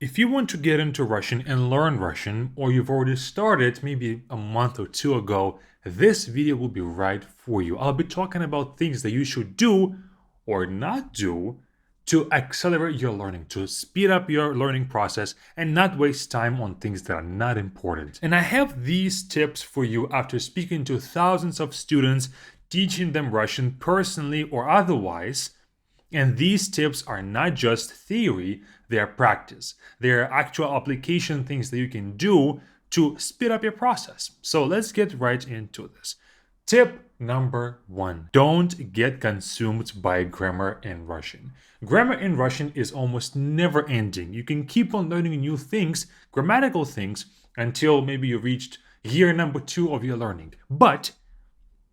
If you want to get into Russian and learn Russian, or you've already started maybe a month or two ago, this video will be right for you. I'll be talking about things that you should do or not do to accelerate your learning, to speed up your learning process and not waste time on things that are not important. And I have these tips for you after speaking to thousands of students, teaching them Russian personally or otherwise. And these tips are not just theory, they are practice. They are actual application things that you can do to speed up your process. So let's get right into this. Tip number 1. Don't get consumed by grammar in Russian. Grammar in Russian is almost never ending. You can keep on learning new things, grammatical things, until maybe you reached year number 2 of your learning. But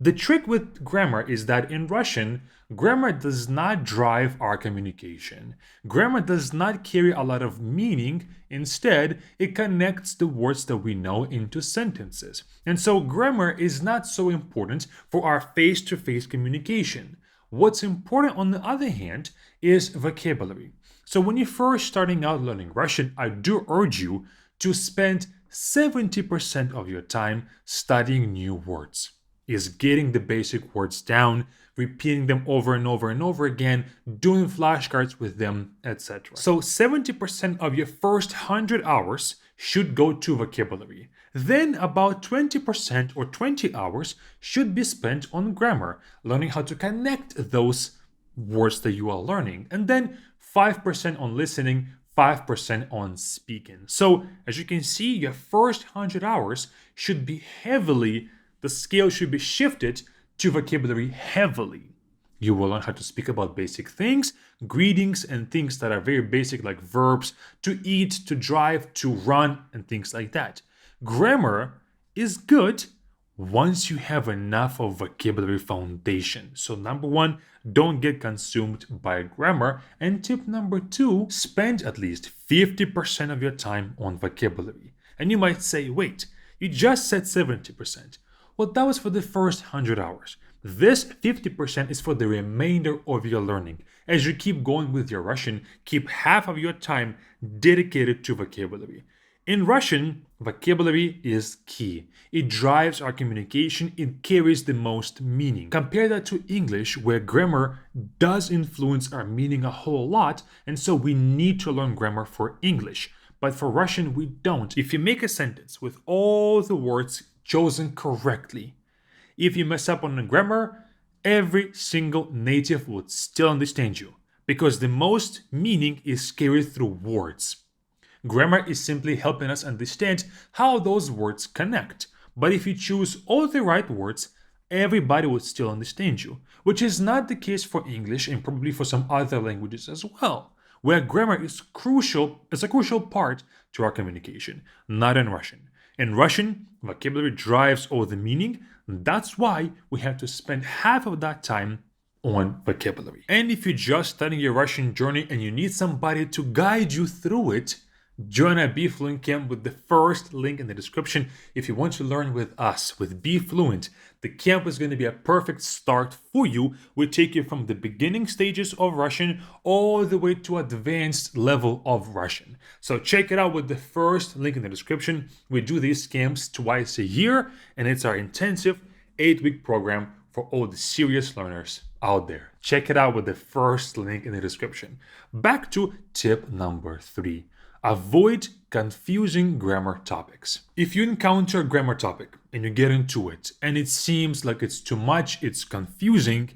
the trick with grammar is that in Russian, grammar does not drive our communication. Grammar does not carry a lot of meaning. Instead, it connects the words that we know into sentences. And so grammar is not so important for our face-to-face communication. What's important, on the other hand, is vocabulary. So when you're first starting out learning Russian, I do urge you to spend 70% of your time studying new words, is getting the basic words down, repeating them over and over and over again, doing flashcards with them, etc. So 70% of your first 100 hours should go to vocabulary. Then about 20% or 20 hours should be spent on grammar, learning how to connect those words that you are learning. And then 5% on listening, 5% on speaking. So as you can see, your first 100 hours should be the scale should be shifted to vocabulary heavily. You will learn how to speak about basic things, greetings, and things that are very basic like verbs, to eat, to drive, to run, and things like that. Grammar is good once you have enough of vocabulary foundation. So number 1, don't get consumed by grammar. And tip number 2, spend at least 50% of your time on vocabulary. And you might say, wait, you just said 70%. Well, that was for the first 100 hours. This 50% is for the remainder of your learning. As you keep going with your Russian, keep half of your time dedicated to vocabulary. In Russian, vocabulary is key. It drives our communication, it carries the most meaning. Compare that to English, where grammar does influence our meaning a whole lot, and so we need to learn grammar for English. But for Russian, we don't. If you make a sentence with all the words chosen correctly, if you mess up on the grammar, every single native would still understand you, because the most meaning is carried through words. Grammar is simply helping us understand how those words connect. But if you choose all the right words, everybody would still understand you, which is not the case for English and probably for some other languages as well, where grammar is a crucial part to our communication, not in Russian. In Russian, vocabulary drives all the meaning. That's why we have to spend half of that time on vocabulary. And if you're just starting your Russian journey and you need somebody to guide you through it, join our Be Fluent camp with the first link in the description. If you want to learn with us, with Be Fluent, the camp is going to be a perfect start for you. We take you from the beginning stages of Russian all the way to advanced level of Russian. So check it out with the first link in the description. We do these camps twice a year, and it's our intensive 8-week program for all the serious learners out there. Check it out with the first link in the description. Back to tip number 3. Avoid confusing grammar topics. If you encounter a grammar topic and you get into it and it seems like it's too much, it's confusing,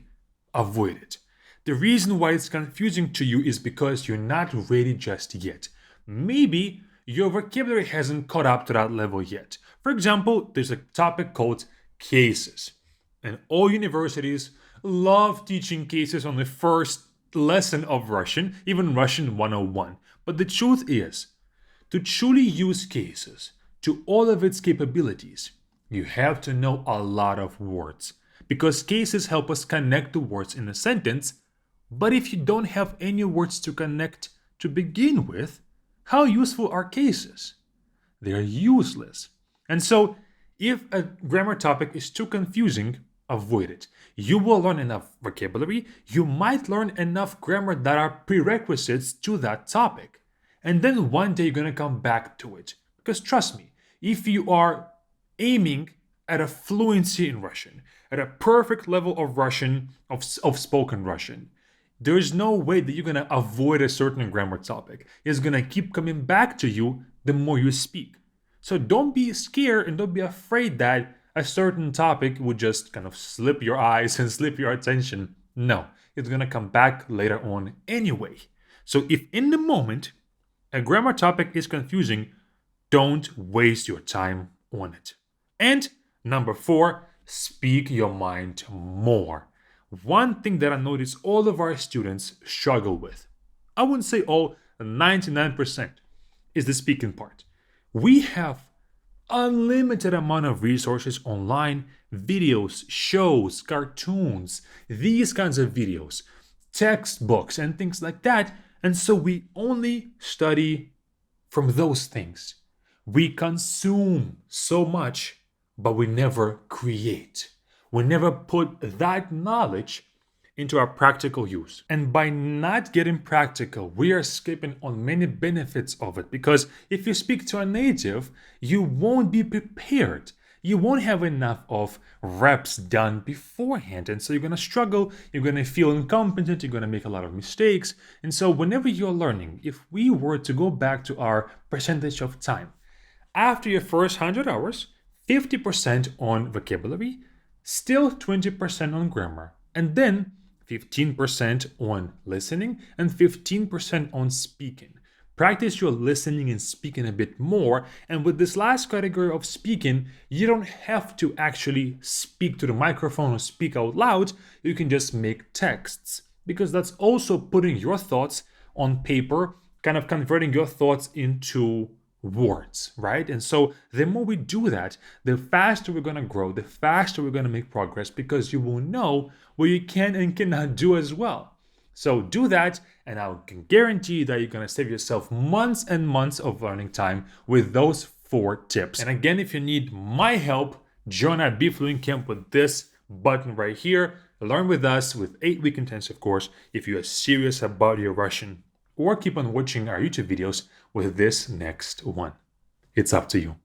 avoid it. The reason why it's confusing to you is because you're not ready just yet. Maybe your vocabulary hasn't caught up to that level yet. For example, there's a topic called cases. And all universities love teaching cases on the first lesson of Russian, even Russian 101. But the truth is, to truly use cases to all of its capabilities, you have to know a lot of words, because cases help us connect the words in a sentence. But if you don't have any words to connect to begin with, how useful are cases? They are useless. And so, if a grammar topic is too confusing, avoid it. You will learn enough vocabulary, you might learn enough grammar that are prerequisites to that topic. And then one day you're going to come back to it. Because trust me, if you are aiming at a fluency in Russian, at a perfect level of Russian, of spoken Russian, there's no way that you're going to avoid a certain grammar topic. It's going to keep coming back to you the more you speak. So don't be scared and don't be afraid that a certain topic would just kind of slip your eyes and slip your attention. No, it's going to come back later on anyway. So if in the moment a grammar topic is confusing, don't waste your time on it. And number 4, speak your mind more. One thing that I notice all of our students struggle with, I wouldn't say all, 99%, is the speaking part. We have unlimited amount of resources online, videos, shows, cartoons, these kinds of videos, textbooks, and things like that. And so we only study from those things. We consume so much, but we never create. We never put that knowledge into our practical use. And by not getting practical, we are skipping on many benefits of it, because if you speak to a native, you won't be prepared. You won't have enough of reps done beforehand. And so you're going to struggle, you're going to feel incompetent, you're going to make a lot of mistakes. And so whenever you're learning, if we were to go back to our percentage of time, after your first 100 hours, 50% on vocabulary, still 20% on grammar, and then 15% on listening and 15% on speaking. Practice your listening and speaking a bit more, and with this last category of speaking, you don't have to actually speak to the microphone or speak out loud. You can just make texts, because that's also putting your thoughts on paper, kind of converting your thoughts into words, right? And so the more we do that, the faster we're going to grow, the faster we're going to make progress, because you will know what you can and cannot do as well. So do that, and I can guarantee that you're going to save yourself months and months of learning time with those 4 tips. And again, if you need my help, join our Be Fluent Camp with this button right here. Learn with us with 8-week intensive course if you are serious about your Russian, or keep on watching our YouTube videos with this next one. It's up to you.